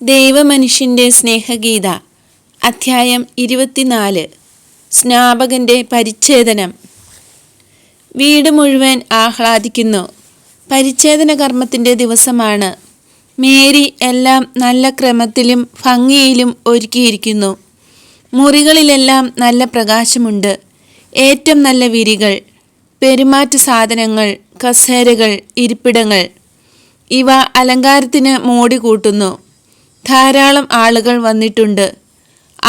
ദൈവമനുഷ്യൻ്റെ സ്നേഹഗീത അധ്യായം 24. സ്നാപകൻ്റെ പരിച്ഛേദനം. വീട് മുഴുവൻ ആഹ്ലാദിക്കുന്നു. പരിച്ഛേദന കർമ്മത്തിൻ്റെ ദിവസമാണ്. മേരി എല്ലാം നല്ല ക്രമത്തിലും ഭംഗിയിലും ഒരുക്കിയിരിക്കുന്നു. മുറികളിലെല്ലാം നല്ല പ്രകാശമുണ്ട്. ഏറ്റവും നല്ല വിരികൾ, പെരുമാറ്റ സാധനങ്ങൾ, കസേരകൾ, ഇരിപ്പിടങ്ങൾ ഇവ അലങ്കാരത്തിന് മോടി കൂട്ടുന്നു. ധാരാളം ആളുകൾ വന്നിട്ടുണ്ട്.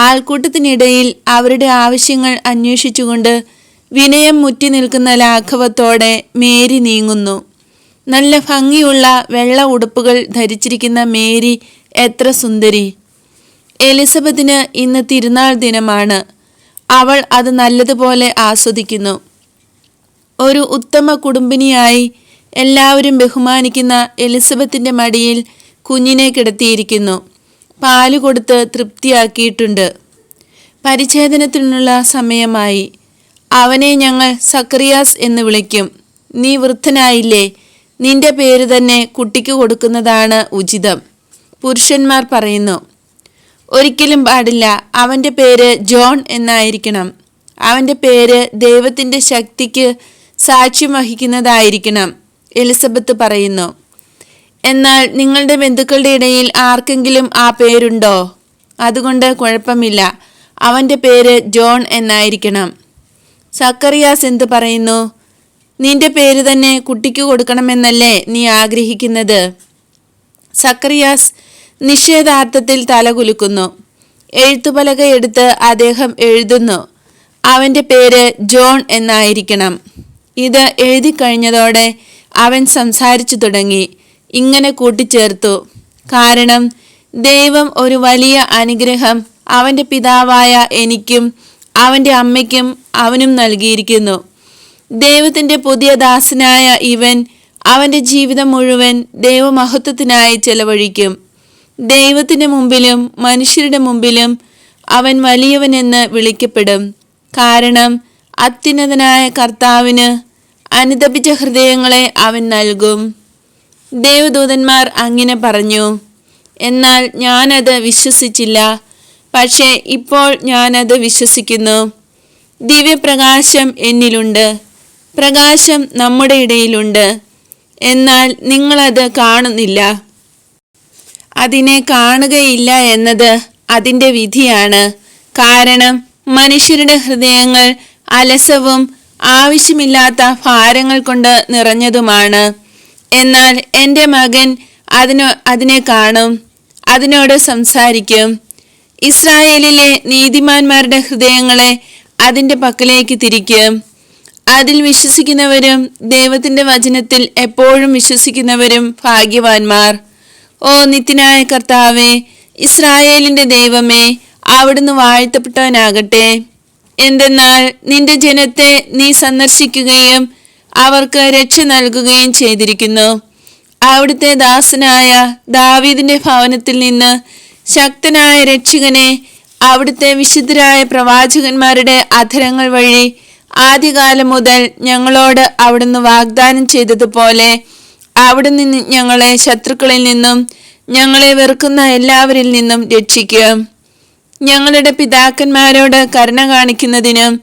ആൾക്കൂട്ടത്തിനിടയിൽ അവരുടെ ആവശ്യങ്ങൾ അന്വേഷിച്ചുകൊണ്ട് വിനയം മുറ്റി നിൽക്കുന്ന ലാഘവത്തോടെ മേരി നീങ്ങുന്നു. നല്ല ഭംഗിയുള്ള വെള്ള ഉടുപ്പുകൾ ധരിച്ചിരിക്കുന്ന മേരി എത്ര സുന്ദരി! എലിസബത്തിന് ഇന്ന് തിരുനാൾ ദിനമാണ്. അവൾ അത് നല്ലതുപോലെ ആസ്വദിക്കുന്നു. ഒരു ഉത്തമ കുടുംബിനിയായി എല്ലാവരും ബഹുമാനിക്കുന്ന എലിസബത്തിൻ്റെ മടിയിൽ കുഞ്ഞിനെ കിടത്തിയിരിക്കുന്നു. പാല് കൊടുത്ത് തൃപ്തിയാക്കിയിട്ടുണ്ട്. പരിച്ഛേദനത്തിനുള്ള സമയമായി. അവനെ ഞങ്ങൾ സക്കറിയാസ് എന്ന് വിളിക്കും. നീ വൃദ്ധനായില്ലേ? നിന്റെ പേര് തന്നെ കുട്ടിക്ക് കൊടുക്കുന്നതാണ് ഉചിതം, പുരുഷന്മാർ പറയുന്നു. ഒരിക്കലും പാടില്ല. അവൻ്റെ പേര് ജോൺ എന്നായിരിക്കണം. അവൻ്റെ പേര് ദൈവത്തിൻ്റെ ശക്തിക്ക് സാക്ഷ്യം വഹിക്കുന്നതായിരിക്കണം, എലിസബത്ത് പറയുന്നു. എന്നാൽ നിങ്ങളുടെ ബന്ധുക്കളുടെ ഇടയിൽ ആർക്കെങ്കിലും ആ പേരുണ്ടോ? അതുകൊണ്ട് കുഴപ്പമില്ല. അവൻ്റെ പേര് ജോൺ എന്നായിരിക്കണം. സക്കറിയാസ് എന്ത് പറയുന്നു? നിന്റെ പേര് തന്നെ കുട്ടിക്ക് കൊടുക്കണമെന്നല്ലേ നീ ആഗ്രഹിക്കുന്നത്? സക്കറിയാസ് നിഷേധാർത്ഥത്തിൽ തലകുലുക്കുന്നു. എഴുത്തുപലക എടുത്ത് അദ്ദേഹം എഴുതുന്നു. അവൻ്റെ പേര് ജോൺ എന്നായിരിക്കണം. ഇത് എഴുതി കഴിഞ്ഞതോടെ അവൻ സംസാരിച്ചു തുടങ്ങി. ഇങ്ങനെ കൂട്ടിച്ചേർത്തു. കാരണം ദൈവം ഒരു വലിയ അനുഗ്രഹം അവൻ്റെ പിതാവായ എനിക്കും അവൻ്റെ അമ്മയ്ക്കും അവനും നൽകിയിരിക്കുന്നു. ദൈവത്തിൻ്റെ പുതിയ ദാസനായ ഇവൻ അവൻ്റെ ജീവിതം മുഴുവൻ ദൈവമഹത്വത്തിനായി ചെലവഴിക്കും. ദൈവത്തിൻ്റെ മുമ്പിലും മനുഷ്യരുടെ മുമ്പിലും അവൻ വലിയവനെന്ന് വിളിക്കപ്പെടും. കാരണം അത്യുന്നതനായ കർത്താവിന് അനുതപിച്ച ഹൃദയങ്ങളെ അവൻ നൽകും. ദേവദൂതന്മാർ അങ്ങനെ പറഞ്ഞു. എന്നാൽ ഞാനത് വിശ്വസിച്ചില്ല. പക്ഷേ ഇപ്പോൾ ഞാനത് വിശ്വസിക്കുന്നു. ദിവ്യപ്രകാശം എന്നിലുണ്ട്. പ്രകാശം നമ്മുടെ ഇടയിലുണ്ട്. എന്നാൽ നിങ്ങളത് കാണുന്നില്ല. അതിനെ കാണുകയില്ല എന്നത് അതിൻ്റെ വിധിയാണ്. കാരണം മനുഷ്യരുടെ ഹൃദയങ്ങൾ അലസവും ആവശ്യമില്ലാത്ത ഭാരങ്ങൾ കൊണ്ട് നിറഞ്ഞതുമാണ്. എന്നാൽ എൻ്റെ മകൻ അതിനെ കാണും, അതിനോട് സംസാരിക്കും. ഇസ്രായേലിലെ നീതിമാന്മാരുടെ ഹൃദയങ്ങളെ അതിൻ്റെ പക്കലേക്ക് തിരിക്കും. അതിൽ വിശ്വസിക്കുന്നവരും ദൈവത്തിൻ്റെ വചനത്തിൽ എപ്പോഴും വിശ്വസിക്കുന്നവരും ഭാഗ്യവാന്മാർ. ഓ നിത്യനായ കർത്താവേ, ഇസ്രായേലിൻ്റെ ദൈവമേ, അവിടുന്ന് വാഴ്ത്തപ്പെട്ടവനാകട്ടെ. എന്തെന്നാൽ നിന്റെ ജനത്തെ നീ സന്ദർശിക്കുകയും അവർക്ക് രക്ഷ നൽകുകയും ചെയ്തിരിക്കുന്നു. അവിടുത്തെ ദാസനായ ദാവീദിന്റെ ഭവനത്തിൽ നിന്ന് ശക്തനായ രക്ഷകനെ അവിടുത്തെ വിശുദ്ധരായ പ്രവാചകന്മാരുടെ അധരങ്ങൾ വഴി ആദ്യകാലം മുതൽ ഞങ്ങളോട് അവിടുന്ന് വാഗ്ദാനം ചെയ്തതുപോലെ അവിടുന്ന് ഞങ്ങളെ ശത്രുക്കളിൽ നിന്നും ഞങ്ങളെ വെറുക്കുന്ന എല്ലാവരിൽ നിന്നും രക്ഷിക്കും. ഞങ്ങളുടെ പിതാക്കന്മാരോട് കരുണ കാണിക്കുന്നതിനും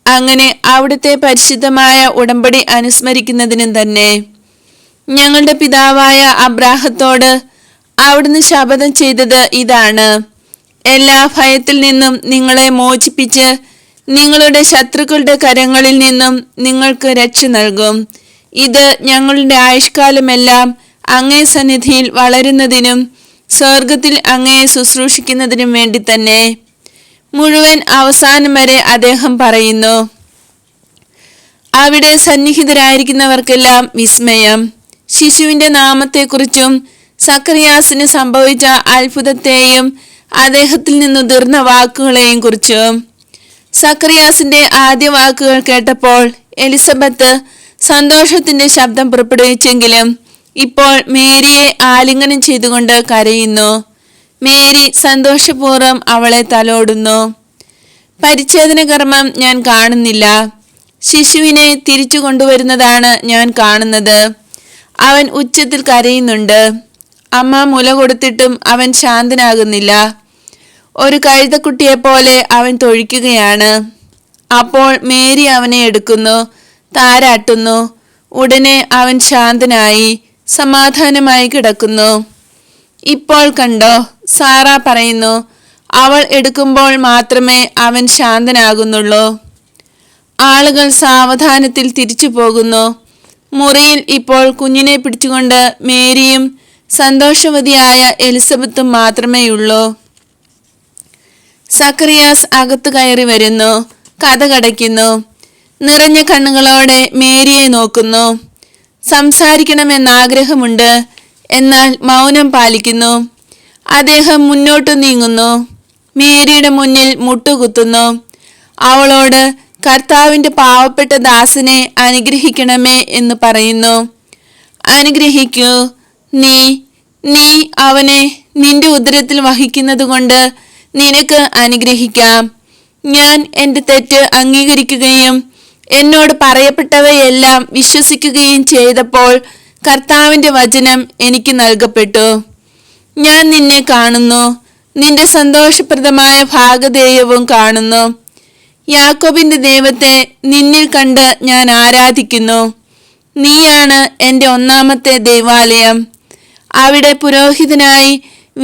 അങ്ങനെ അവിടുത്തെ പരിശുദ്ധമായ ഉടമ്പടി അനുസ്മരിക്കുന്നതിനും തന്നെ. ഞങ്ങളുടെ പിതാവായ അബ്രാഹത്തോട് അവിടുന്ന് ശപഥം ചെയ്തത് ഇതാണ്: എല്ലാ ഭയത്തിൽ നിന്നും നിങ്ങളെ മോചിപ്പിച്ച് നിങ്ങളുടെ ശത്രുക്കളുടെ കരങ്ങളിൽ നിന്നും നിങ്ങൾക്ക് രക്ഷ നൽകും. ഇത് ഞങ്ങളുടെ ആയുഷ്കാലമെല്ലാം അങ്ങേ സന്നിധിയിൽ വളരുന്നതിനും സ്വർഗത്തിൽ അങ്ങയെ ശുശ്രൂഷിക്കുന്നതിനും വേണ്ടി തന്നെ. മുഴുവൻ അവസാനം വരെ അദ്ദേഹം പറയുന്നു. അവിടെ സന്നിഹിതരായിരിക്കുന്നവർക്കെല്ലാം വിസ്മയം. ശിശുവിൻ്റെ നാമത്തെക്കുറിച്ചും സക്കറിയാസിന് സംഭവിച്ച അത്ഭുതത്തെയും അദ്ദേഹത്തിൽ നിന്നുതിർന്ന വാക്കുകളെയും കുറിച്ചും. സക്കറിയാസിന്റെ ആദ്യ വാക്കുകൾ കേട്ടപ്പോൾ എലിസബത്ത് സന്തോഷത്തിന്റെ ശബ്ദം പുറപ്പെടുവിച്ചെങ്കിലും ഇപ്പോൾ മേരിയെ ആലിംഗനം ചെയ്തുകൊണ്ട് കരയുന്നു. മേരി സന്തോഷപൂർവ്വം അവളെ തലോടുന്നു. പരിച്ഛേദന കർമ്മം ഞാൻ കാണുന്നില്ല. ശിശുവിനെ തിരിച്ചു കൊണ്ടുവരുന്നതാണ് ഞാൻ കാണുന്നത്. അവൻ ഉച്ചത്തിൽ കരയുന്നുണ്ട്. അമ്മ മുല കൊടുത്തിട്ടും അവൻ ശാന്തനാകുന്നില്ല. ഒരു കഴുതക്കുട്ടിയെപ്പോലെ അവൻ തൊഴിക്കുകയാണ്. അപ്പോൾ മേരി അവനെ എടുക്കുന്നു, താരാട്ടുന്നു. ഉടനെ അവൻ ശാന്തനായി സമാധാനമായി കിടക്കുന്നു. ഇപ്പോൾ കണ്ടോ, സാറ പറയുന്നു, അവൾ എടുക്കുമ്പോൾ മാത്രമേ അവൻ ശാന്തനാകുന്നുള്ളൂ. ആളുകൾ സാവധാനത്തിൽ തിരിച്ചു പോകുന്നു. മുറിയിൽ ഇപ്പോൾ കുഞ്ഞിനെ പിടിച്ചുകൊണ്ട് മേരിയും സന്തോഷവതിയായ എലിസബത്തും മാത്രമേയുള്ളൂ. സക്കറിയാസ് അകത്ത് കയറി വരുന്നു, കതകടയ്ക്കുന്നു. നിറഞ്ഞ കണ്ണുകളോടെ മേരിയെ നോക്കുന്നു. സംസാരിക്കണമെന്നാഗ്രഹമുണ്ട്, എന്നാൽ മൗനം പാലിക്കുന്നു. അദ്ദേഹം മുന്നോട്ടു നീങ്ങുന്നു. മേരിയുടെ മുന്നിൽ മുട്ടുകുത്തുന്നു. അവളോട് കർത്താവിൻ്റെ പാവപ്പെട്ട ദാസനെ അനുഗ്രഹിക്കണമേ എന്ന് പറയുന്നു. അനുഗ്രഹിക്കൂ. നീ അവനെ നിന്റെ ഉദരത്തിൽ വഹിക്കുന്നത് കൊണ്ട് നിനക്ക് അനുഗ്രഹിക്കാം. ഞാൻ എൻ്റെ തെറ്റ് അംഗീകരിക്കുകയും എന്നോട് പറയപ്പെട്ടവയെല്ലാം വിശ്വസിക്കുകയും ചെയ്തപ്പോൾ കർത്താവിൻ്റെ വചനം എനിക്ക് നൽകപ്പെട്ടു. ഞാൻ നിന്നെ കാണുന്നു, നിന്റെ സന്തോഷപ്രദമായ ഭാഗധേയവും കാണുന്നു. യാക്കോബിന്റെ ദൈവത്തെ നിന്നിൽ കണ്ട് ഞാൻ ആരാധിക്കുന്നു. നീയാണ് എൻ്റെ ഒന്നാമത്തെ ദൈവാലയം. അവിടെ പുരോഹിതനായി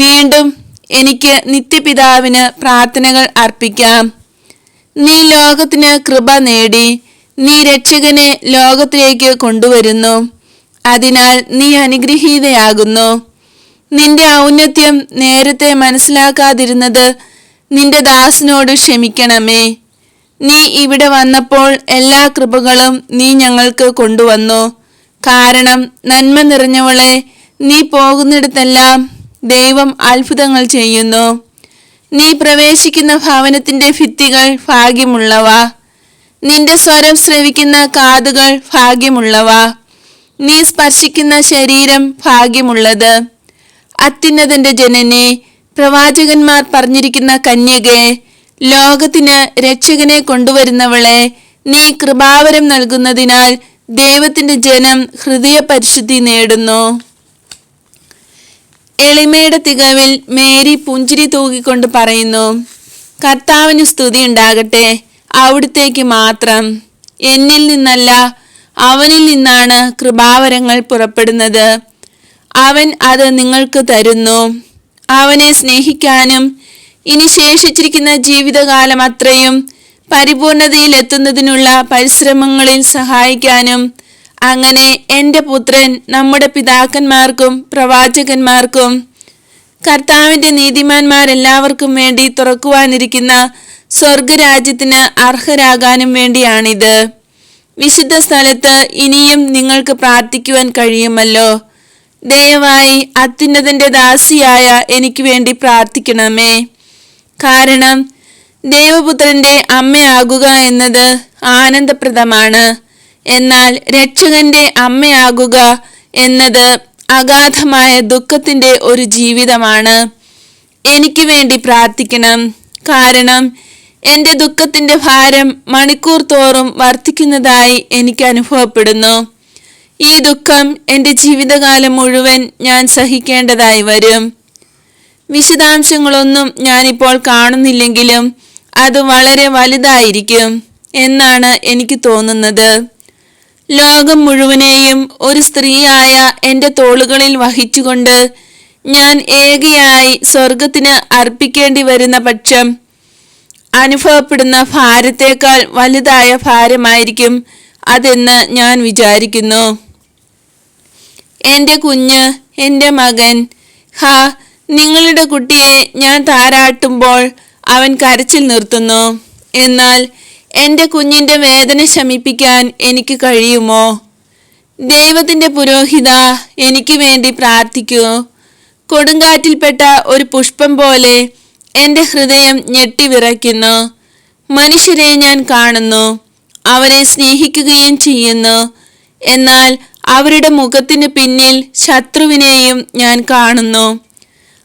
വീണ്ടും എനിക്ക് നിത്യപിതാവിന് പ്രാർത്ഥനകൾ അർപ്പിക്കാം. നീ ലോകത്തിന് കൃപ നേടി, നീ രക്ഷകനെ ലോകത്തിലേക്ക് കൊണ്ടുവരുന്നു. അതിനാൽ നീ അനുഗ്രഹീതയാകുന്നു. നിന്റെ ഔന്നത്യം നേരത്തെ മനസ്സിലാക്കാതിരുന്നത് നിന്റെ ദാസനോട് ക്ഷമിക്കണമേ. നീ ഇവിടെ വന്നപ്പോൾ എല്ലാ കൃപകളും നീ ഞങ്ങൾക്ക് കൊണ്ടുവന്നു. കാരണം നന്മ നിറഞ്ഞവളെ, നീ പോകുന്നിടത്തെല്ലാം ദൈവം അത്ഭുതങ്ങൾ ചെയ്യുന്നു. നീ പ്രവേശിക്കുന്ന ഭവനത്തിന്റെ ഭിത്തികൾ ഭാഗ്യമുള്ളവ. നിന്റെ സ്വരം ശ്രവിക്കുന്ന കാതുകൾ ഭാഗ്യമുള്ളവ. നീ സ്പർശിക്കുന്ന ശരീരം ഭാഗ്യമുള്ളത്. അത്യുന്നതന്റെ ജനനെ, പ്രവാചകന്മാർ പറഞ്ഞിരിക്കുന്ന കന്യകെ, ലോകത്തിന് രക്ഷകനെ കൊണ്ടുവരുന്നവളെ, നീ കൃപാവരം നൽകുന്നതിനാൽ ദൈവത്തിന്റെ ജനം ഹൃദയ പരിശുദ്ധി നേടുന്നു. എളിമയുടെ തികവിൽ മേരി പുഞ്ചിരി തൂകിക്കൊണ്ട് പറയുന്നു, കർത്താവിന് സ്തുതി ഉണ്ടാകട്ടെ, അവിടുത്തേക്ക് മാത്രം. എന്നിൽ നിന്നല്ല, അവനിൽ നിന്നാണ് കൃപാവരങ്ങൾ പുറപ്പെടുന്നത്. അവൻ അത് നിങ്ങൾക്ക് തരുന്നു. അവനെ സ്നേഹിക്കാനും ഇനി ശേഷിച്ചിരിക്കുന്ന ജീവിതകാലം അത്രയും പരിപൂർണതയിൽ എത്തുന്നതിനുള്ള പരിശ്രമങ്ങളിൽ സഹായിക്കാനും, അങ്ങനെ എൻ്റെ പുത്രൻ നമ്മുടെ പിതാക്കന്മാർക്കും പ്രവാചകന്മാർക്കും കർത്താവിൻ്റെ നീതിമാന്മാരെല്ലാവർക്കും വേണ്ടി തുറക്കുവാനിരിക്കുന്ന സ്വർഗരാജ്യത്തിന് അർഹരാകാനും വേണ്ടിയാണിത്. വിശുദ്ധ സ്ഥലത്ത് ഇനിയും നിങ്ങൾക്ക് പ്രാർത്ഥിക്കുവാൻ കഴിയുമല്ലോ. ദയവായി അത്യുന്നതന്റെ ദാസിയായ എനിക്ക് വേണ്ടി പ്രാർത്ഥിക്കണമേ. കാരണം ദൈവപുത്രന്റെ അമ്മയാകുക എന്നത് ആനന്ദപ്രദമാണ്. എന്നാൽ രക്ഷകന്റെ അമ്മയാകുക എന്നത് അഗാധമായ ദുഃഖത്തിന്റെ ഒരു ജീവിതമാണ്. എനിക്ക് വേണ്ടി പ്രാർത്ഥിക്കണം. കാരണം എൻ്റെ ദുഃഖത്തിന്റെ ഭാരം മണിക്കൂർ തോറും വർദ്ധിക്കുന്നതായി എനിക്ക് അനുഭവപ്പെടുന്നു. ഈ ദുഃഖം എൻ്റെ ജീവിതകാലം മുഴുവൻ ഞാൻ സഹിക്കേണ്ടതായി വരും. വിശദാംശങ്ങളൊന്നും ഞാനിപ്പോൾ കാണുന്നില്ലെങ്കിലും അത് വളരെ വലുതായിരിക്കും എന്നാണ് എനിക്ക് തോന്നുന്നത്. ലോകം മുഴുവനെയും ഒരു സ്ത്രീയായ എൻ്റെ തോളുകളിൽ വഹിച്ചുകൊണ്ട് ഞാൻ ഏകയായി സ്വർഗത്തിന് അർപ്പിക്കേണ്ടി വരുന്ന പക്ഷം അനുഭവപ്പെടുന്ന ഭാരത്തേക്കാൾ വലുതായ ഭാരമായിരിക്കും അതെന്ന് ഞാൻ വിചാരിക്കുന്നു. എൻ്റെ കുഞ്ഞ്, എൻ്റെ മകൻ, നിങ്ങളുടെ കുട്ടിയെ ഞാൻ താരാട്ടുമ്പോൾ അവൻ കരച്ചിൽ നിർത്തുന്നു. എന്നാൽ എൻ്റെ കുഞ്ഞിൻ്റെ വേദന ശമിപ്പിക്കാൻ എനിക്ക് കഴിയുമോ? ദൈവത്തിൻ്റെ പുരോഹിത, എനിക്ക് വേണ്ടി പ്രാർത്ഥിക്കൂ. കൊടുങ്കാറ്റിൽപ്പെട്ട ഒരു പുഷ്പം പോലെ എൻ്റെ ഹൃദയം ഞെട്ടിവിറയ്ക്കുന്നു. മനുഷ്യരെ ഞാൻ കാണുന്നു, അവരെ സ്നേഹിക്കുകയും ചെയ്യുന്നു. എന്നാൽ അവരുടെ മുഖത്തിന് പിന്നിൽ ശത്രുവിനെയും ഞാൻ കാണുന്നു.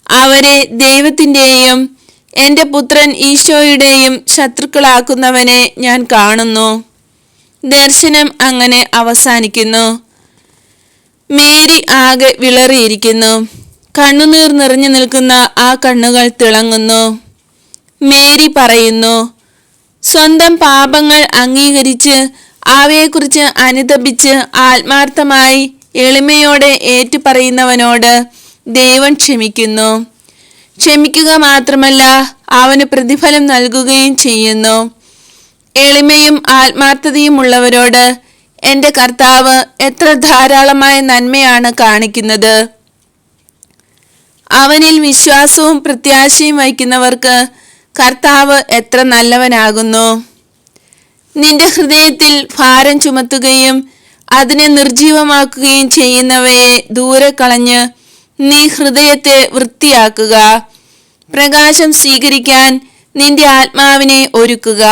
അവരെ ദൈവത്തിൻ്റെയും എൻ്റെ പുത്രൻ ഈശോയുടെയും ശത്രുക്കളാക്കുന്നവനെ ഞാൻ കാണുന്നു. ദർശനം അങ്ങനെ അവസാനിക്കുന്നു. മേരി ആകെ വിളറിയിരിക്കുന്നു. കണ്ണുനീർ നിറഞ്ഞു നിൽക്കുന്ന ആ കണ്ണുകൾ തിളങ്ങുന്നു. മേരി പറയുന്നു, സ്വന്തം പാപങ്ങൾ അംഗീകരിച്ച് അവയെക്കുറിച്ച് അനുതപിച്ച് ആത്മാർത്ഥമായി എളിമയോടെ ഏറ്റുപറയുന്നവനോട് ദൈവം ക്ഷമിക്കുന്നു. ക്ഷമിക്കുക മാത്രമല്ല, അവന് പ്രതിഫലം നൽകുകയും ചെയ്യുന്നു. എളിമയും ആത്മാർത്ഥതയും ഉള്ളവരോട് എൻ്റെ കർത്താവ് എത്ര ധാരാളമായ നന്മയാണ് കാണിക്കുന്നത്. അവനിൽ വിശ്വാസവും പ്രത്യാശയും വയ്ക്കുന്നവർക്ക് കർത്താവ് എത്ര നല്ലവനാകുന്നു. നിന്റെ ഹൃദയത്തിൽ ഭാരം ചുമത്തുകയും അതിനെ നിർജീവമാക്കുകയും ചെയ്യുന്നവയെ ദൂരെ കളഞ്ഞ് നീ ഹൃദയത്തെ വൃത്തിയാക്കുക. പ്രകാശം സ്വീകരിക്കാൻ നിന്റെ ആത്മാവിനെ ഒരുക്കുക.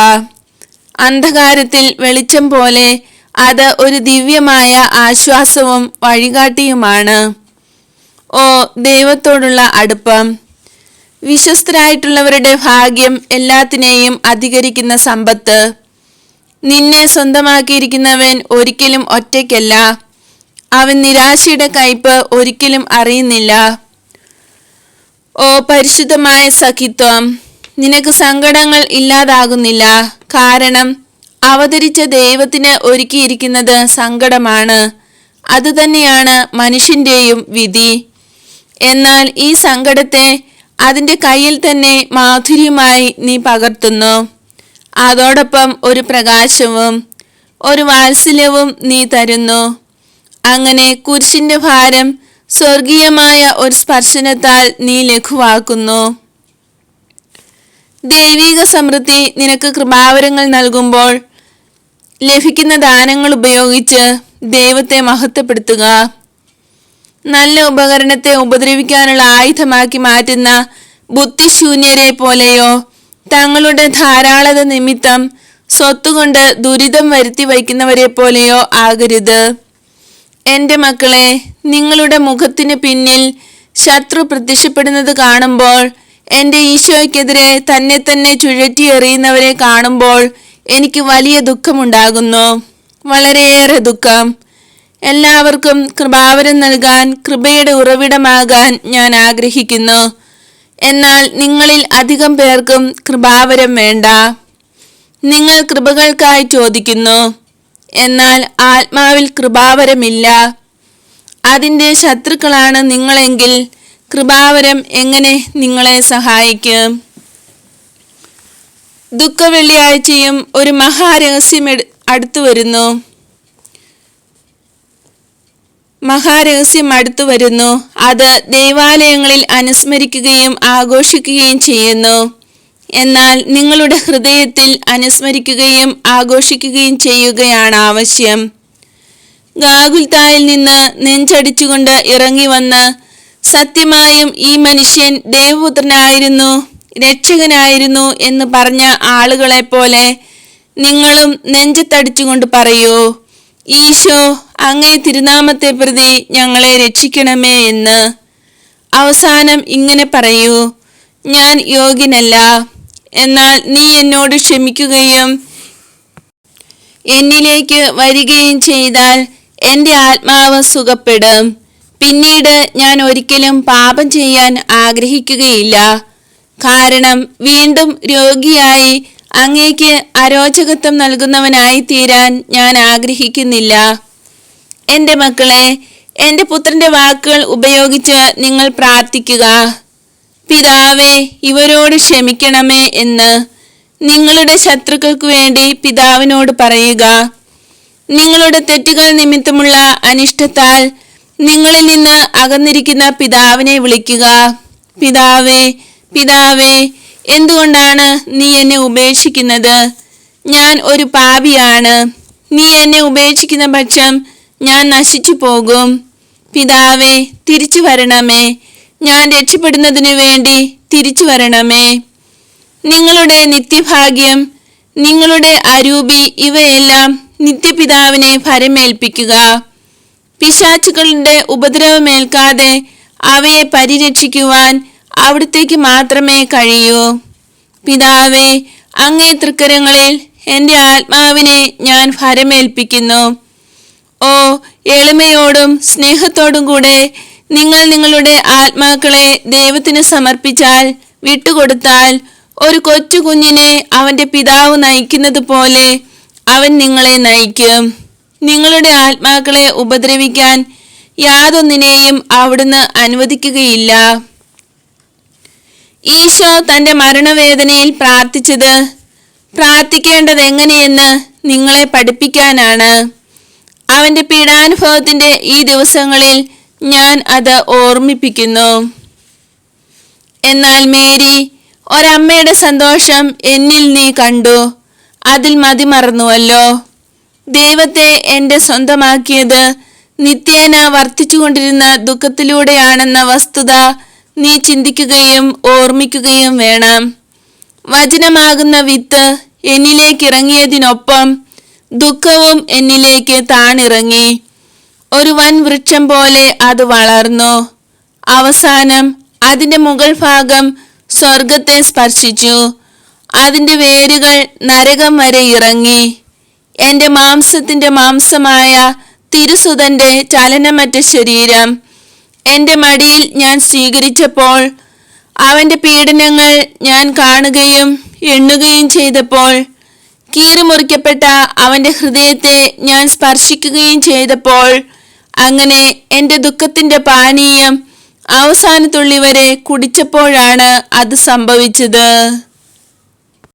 അന്ധകാരത്തിൽ വെളിച്ചം പോലെ അത് ഒരു ദിവ്യമായ ആശ്വാസവും വഴികാട്ടിയുമാണ്. ഓ ദൈവത്തോടുള്ള അടുപ്പം! വിശ്വസ്തരായിട്ടുള്ളവരുടെ ഭാഗ്യം എല്ലാത്തിനെയും അധികരിക്കുന്ന സമ്പത്ത്. നിന്നെ സ്വന്തമാക്കിയിരിക്കുന്നവൻ ഒരിക്കലും ഒറ്റയ്ക്കല്ല. അവൻ നിരാശയുടെ കയ്പ് ഒരിക്കലും അറിയുന്നില്ല. ഓ പരിശുദ്ധമായ സഖിത്വം! നിനക്ക് സങ്കടങ്ങൾ ഇല്ലാതാകുന്നില്ല. കാരണം അവതരിച്ച ദൈവത്തിന് ഒരുക്കിയിരിക്കുന്നത് സങ്കടമാണ്. അതുതന്നെയാണ് മനുഷ്യന്റെയും വിധി. എന്നാൽ ഈ സങ്കടത്തെ അതിൻ്റെ കയ്യിൽ തന്നെ മാധുര്യമായി നീ പകർത്തുന്നു. അതോടൊപ്പം ഒരു പ്രകാശവും ഒരു വാത്സല്യവും നീ തരുന്നു. അങ്ങനെ കുരിശിന്റെ ഭാരം സ്വർഗീയമായ ഒരു സ്പർശനത്താൽ നീ ലഘുവാക്കുന്നു. ദൈവിക സമൃദ്ധി നിനക്ക് കൃപാവരങ്ങൾ നൽകുമ്പോൾ ലഭിക്കുന്ന ദാനങ്ങൾ ഉപയോഗിച്ച് ദൈവത്തെ മഹത്വപ്പെടുത്തുക. നല്ല ഉപകരണത്തെ ഉപദ്രവിക്കാനുള്ള ആയുധമാക്കി മാറ്റുന്ന ബുദ്ധിശൂന്യരെ പോലെയോ തങ്ങളുടെ ധാരാളത നിമിത്തം സ്വത്തുകൊണ്ട് ദുരിതം വരുത്തി വയ്ക്കുന്നവരെ പോലെയോ ആകരുത്. എൻ്റെ മക്കളെ, നിങ്ങളുടെ മുഖത്തിന് പിന്നിൽ ശത്രു പ്രത്യക്ഷപ്പെടുന്നത് കാണുമ്പോൾ, എൻ്റെ ഈശോയ്ക്കെതിരെ തന്നെ തന്നെ ചുഴറ്റി എറിയുന്നവരെ കാണുമ്പോൾ എനിക്ക് വലിയ ദുഃഖമുണ്ടാകുന്നു, വളരെയേറെ ദുഃഖം. എല്ലാവർക്കും കൃപാവരം നൽകാൻ, കൃപയുടെ ഉറവിടമാകാൻ ഞാൻ ആഗ്രഹിക്കുന്നു. എന്നാൽ നിങ്ങളിൽ അധികം പേർക്കും കൃപാവരം വേണ്ട. നിങ്ങൾ കൃപകൾക്കായി ചോദിക്കുന്നു, എന്നാൽ ആത്മാവിൽ കൃപാവരമില്ല. അതിൻ്റെ ശത്രുക്കളാണ് നിങ്ങളെങ്കിൽ കൃപാവരം എങ്ങനെ നിങ്ങളെ സഹായിക്കും? ദുഃഖവെള്ളിയാഴ്ചയും ഒരു മഹാരഹസ്യം അടുത്തു വരുന്നു. അത് ദൈവാലയങ്ങളിൽ അനുസ്മരിക്കുകയും ആഘോഷിക്കുകയും ചെയ്യുന്നു. എന്നാൽ നിങ്ങളുടെ ഹൃദയത്തിൽ അനുസ്മരിക്കുകയും ആഘോഷിക്കുകയും ചെയ്യുകയാണ് ആവശ്യം. ഗാഗുൽത്തായിൽ നിന്ന് നെഞ്ചടിച്ചുകൊണ്ട് ഇറങ്ങി വന്ന് സത്യമായും ഈ മനുഷ്യൻ ദേവപുത്രനായിരുന്നു, രക്ഷകനായിരുന്നു എന്ന് പറഞ്ഞ ആളുകളെ പോലെ നിങ്ങളും നെഞ്ചത്തടിച്ചുകൊണ്ട് പറയൂ, ഈശോ, അങ്ങേ തിരുനാമത്തെ പ്രതി ഞങ്ങളെ രക്ഷിക്കണമേ എന്ന്. അവസാനം ഇങ്ങനെ പറയൂ, ഞാൻ യോഗ്യനല്ല, എന്നാൽ നീ എന്നോട് ക്ഷമിക്കുകയും എന്നിലേക്ക് വരികയും ചെയ്താൽ എൻ്റെ ആത്മാവ് സുഖപ്പെടും. പിന്നീട് ഞാൻ ഒരിക്കലും പാപം ചെയ്യാൻ ആഗ്രഹിക്കുകയില്ല. കാരണം വീണ്ടും രോഗിയായി അങ്ങേക്ക് അരോചകത്വം നൽകുന്നവനായി തീരാൻ ഞാൻ ആഗ്രഹിക്കുന്നില്ല. എൻ്റെ മക്കളെ, എൻ്റെ പുത്രൻ്റെ വാക്കുകൾ ഉപയോഗിച്ച് നിങ്ങൾ പ്രാർത്ഥിക്കുക. പിതാവേ, ഇവരോട് ക്ഷമിക്കണമേ എന്ന് നിങ്ങളുടെ ശത്രുക്കൾക്ക് വേണ്ടി പിതാവിനോട് പറയുക. നിങ്ങളുടെ തെറ്റുകൾ നിമിത്തമുള്ള അനിഷ്ടത്താൽ നിങ്ങളിൽ നിന്ന് അകന്നിരിക്കുന്ന പിതാവിനെ വിളിക്കുക. പിതാവേ, പിതാവേ, എന്തുകൊണ്ടാണ് നീ എന്നെ ഉപേക്ഷിക്കുന്നത്? ഞാൻ ഒരു പാപിയാണ്. നീ എന്നെ ഉപേക്ഷിക്കുന്ന പക്ഷം ഞാൻ നശിച്ചു പോകും. പിതാവേ, തിരിച്ചു വരണമേ. ഞാൻ രക്ഷപ്പെടുന്നതിനു വേണ്ടി തിരിച്ചു വരണമേ. നിങ്ങളുടെ നിത്യഭാഗ്യം, നിങ്ങളുടെ അരൂപി ഇവയെല്ലാം നിത്യപിതാവിനെ ഭരമേൽപ്പിക്കുക. പിശാചുക്കളുടെ ഉപദ്രവമേൽക്കാതെ അവയെ പരിരക്ഷിക്കുവാൻ അവിടുത്തേക്ക് മാത്രമേ കഴിയൂ. പിതാവേ, അങ്ങേ തൃക്കരങ്ങളിൽ എൻ്റെ ആത്മാവിനെ ഞാൻ ഭരമേൽപ്പിക്കുന്നു. ഓ, എളിമയോടും സ്നേഹത്തോടും കൂടെ നിങ്ങൾ നിങ്ങളുടെ ആത്മാക്കളെ ദൈവത്തിന് സമർപ്പിച്ചാൽ, വിട്ടുകൊടുത്താൽ, ഒരു കൊച്ചു കുഞ്ഞിനെ അവന്റെ പിതാവ് നയിക്കുന്നത് പോലെ അവൻ നിങ്ങളെ നയിക്കും. നിങ്ങളുടെ ആത്മാക്കളെ ഉപദ്രവിക്കാൻ യാതൊന്നിനെയും അവിടുന്ന് അനുവദിക്കുകയില്ല. ഈശോ തന്റെ മരണവേദനയിൽ പ്രാർത്ഥിക്കേണ്ടത് എങ്ങനെയെന്ന് നിങ്ങളെ പഠിപ്പിക്കാനാണ്. അവന്റെ പീഡാനുഭവത്തിന്റെ ഈ ദിവസങ്ങളിൽ ഞാൻ അത് ഓർമ്മിപ്പിക്കുന്നു. എന്നാൽ മേരി, ഒരമ്മയുടെ സന്തോഷം എന്നിൽ നീ കണ്ടു, അതിൽ മതിമറന്നുവല്ലോ. ദൈവത്തെ എൻ്റെ സ്വന്തമാക്കിയത് നിത്യേന വർദ്ധിച്ചുകൊണ്ടിരുന്ന ദുഃഖത്തിലൂടെയാണെന്ന വസ്തുത നീ ചിന്തിക്കുകയും ഓർമ്മിക്കുകയും വേണം. വചനമാകുന്ന വിത്ത് എന്നിലേക്ക് ഇറങ്ങിയതിനൊപ്പം ദുഃഖവും എന്നിലേക്ക് താണിറങ്ങി. ഒരു വൻ വൃക്ഷം പോലെ അത് വളർന്നു. അവസാനം അതിൻ്റെ മുകൾ ഭാഗം സ്വർഗത്തെ സ്പർശിച്ചു. അതിൻ്റെ വേരുകൾ നരകം വരെ ഇറങ്ങി. എൻ്റെ മാംസത്തിൻ്റെ മാംസമായ തിരുസുതന്റെ ചലനമറ്റ ശരീരം എൻ്റെ മടിയിൽ ഞാൻ സ്വീകരിച്ചപ്പോൾ, അവൻ്റെ പീഡനങ്ങൾ ഞാൻ കാണുകയും എണ്ണുകയും ചെയ്തപ്പോൾ, കീറിമുറിക്കപ്പെട്ട അവൻ്റെ ഹൃദയത്തെ ഞാൻ സ്പർശിക്കുകയും ചെയ്തപ്പോൾ, അങ്ങനെ എൻ്റെ ദുഃഖത്തിൻ്റെ പാനീയം അവസാനത്തുള്ളി വരെ കുടിച്ചപ്പോഴാണ് അത് സംഭവിച്ചത്.